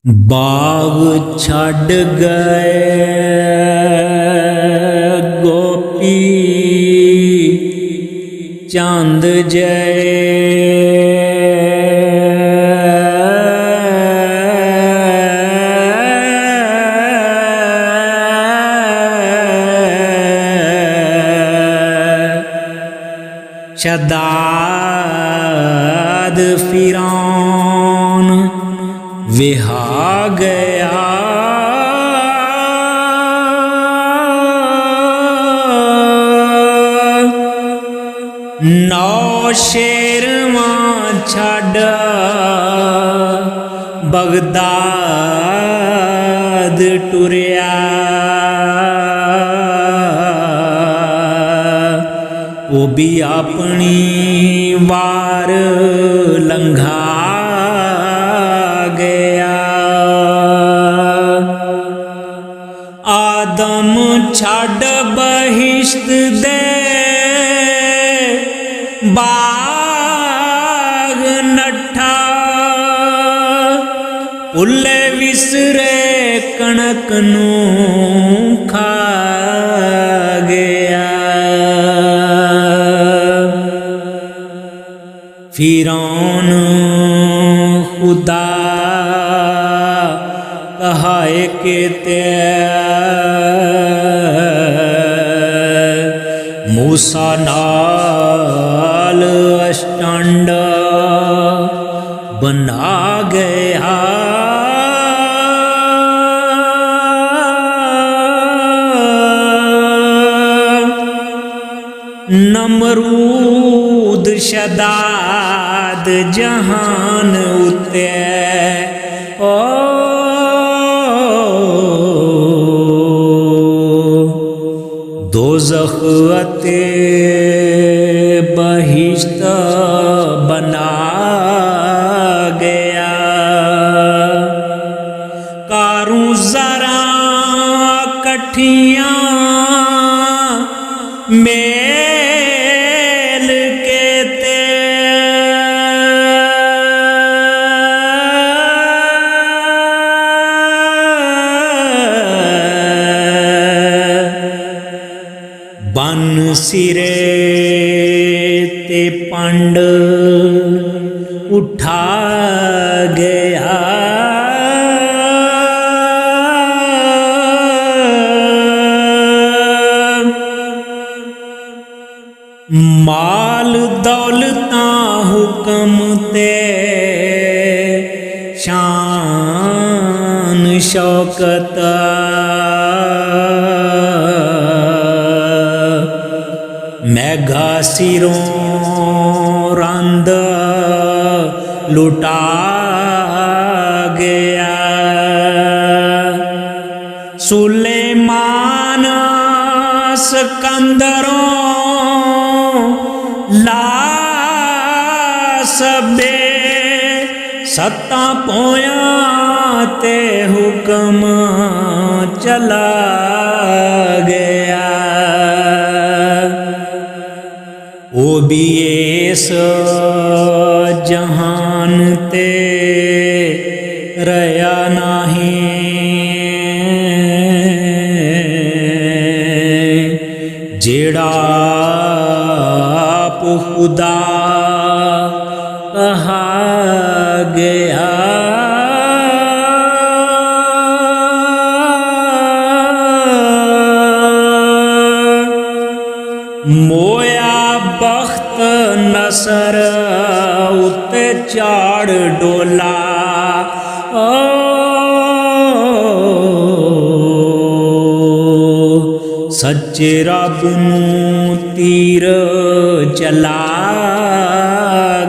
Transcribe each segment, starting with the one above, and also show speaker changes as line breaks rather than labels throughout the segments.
बाग छड़ गए गोपी चांद शदाद फिरौन विहा गया। नौ शेरवां छड़ बगदाद टुरिया। वो भी अपनी वार लंघा गया। आदम छड़ बहिश्त दे बाग नठा। उल्ले विसरे कणक नूं खा गया। फिरौन खुदा कहाए के ते मूसा नाल अष्टांड बना गया। नमरूद शदाद जहान उते ओ दोज़ख अते बहिश्त बना गया। कारूं ज़रा कठियां मेल के ते बन सिरे ते पंड उठा गया। माल दौलतां हुक्म ते शान शौकत मैघा सिरों रंद लुटा गया। सुलेमान सिकंदरों ला सबे सत्ता पोया ते हुक्म चला गया। वो भी इस जहान ते रया नहीं। जेड़ा आप खुदा कहा गया। मोया बख्त नसर उते चाड़ डोला। सच्चे रब नूं तीर चला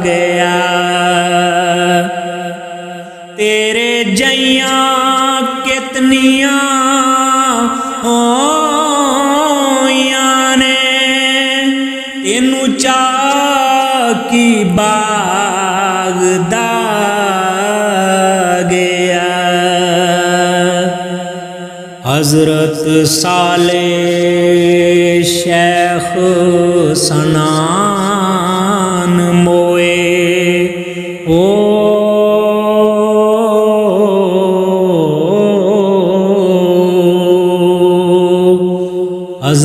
गया। तेरे जइयां कितनियां होइयां ने तेनू चा की बागदा गया। हजरत साले शेख सनान मोए ओ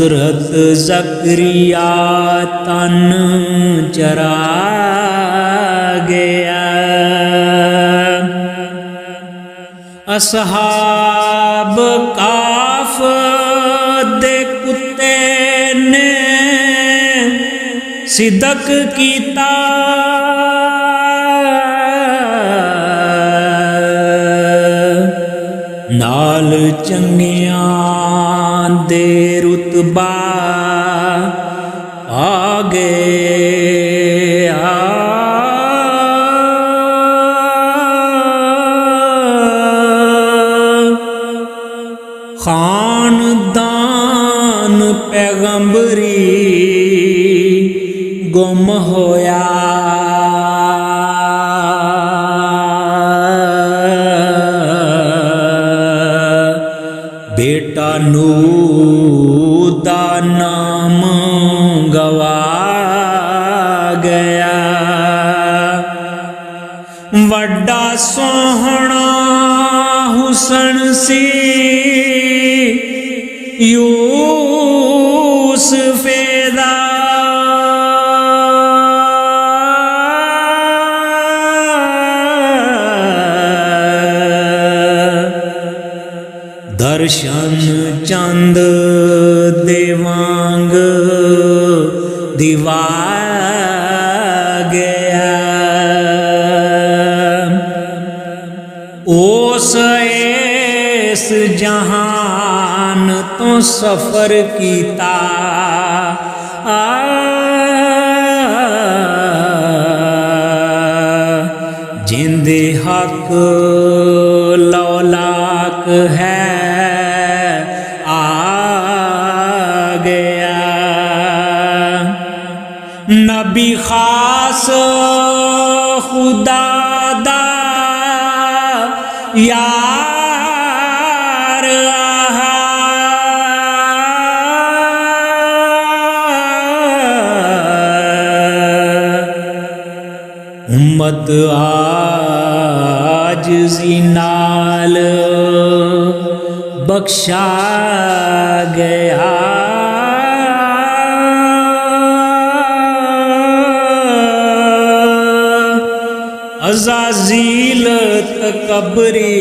हजरत ज़करिया तन चरा गया। असहाब काफ दे कुत्ते ने सिदक कीता, नाल चंगियां दे रुतबा आ गया। खानदान पैगंबरी गुम होया, बेटा नूह दा नाम गवा गया। वड्डा सोहना हुसन सी यूसुफे दा, दर्शन चंद देवांग दिवा गया। ओस इस जहान तो सफर कीता, जिंदे हक लौलाक है नबी खास खुदा दा यार आहा, उम्मत आजिज़ी नाल बख्शा गया। अज़ाज़ील तकबरी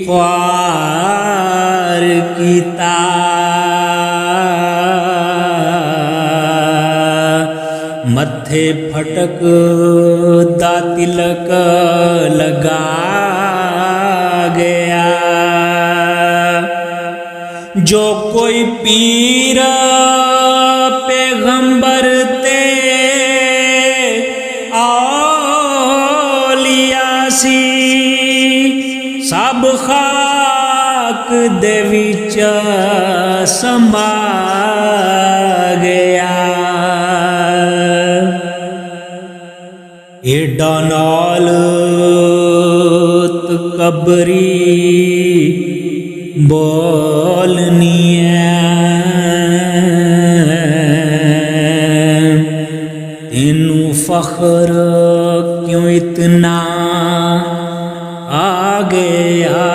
ख्वार कीता, मत्थे फटक दा तिलक लगा गया। जो कोई पीर पैगंबर ते सब खाक दे विच समा गया। एडा नाल तकबरी बोलनी तेनू फख्र क्यों इतना आ गया।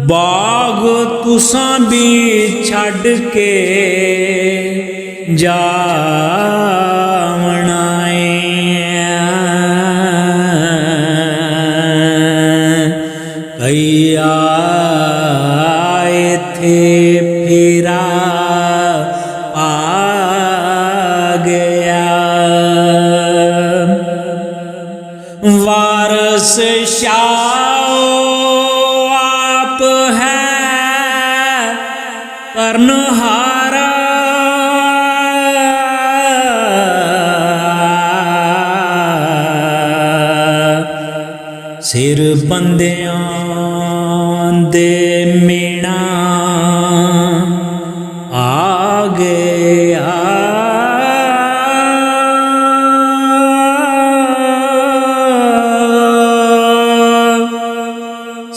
बाग तुसां भी छड़ के जावना कई आए थे फेरा आ गया। वारस शाह आप है करनहारा, सिर बंदियां दे मीणा आ गया।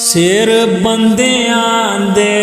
सिर बंदियां दे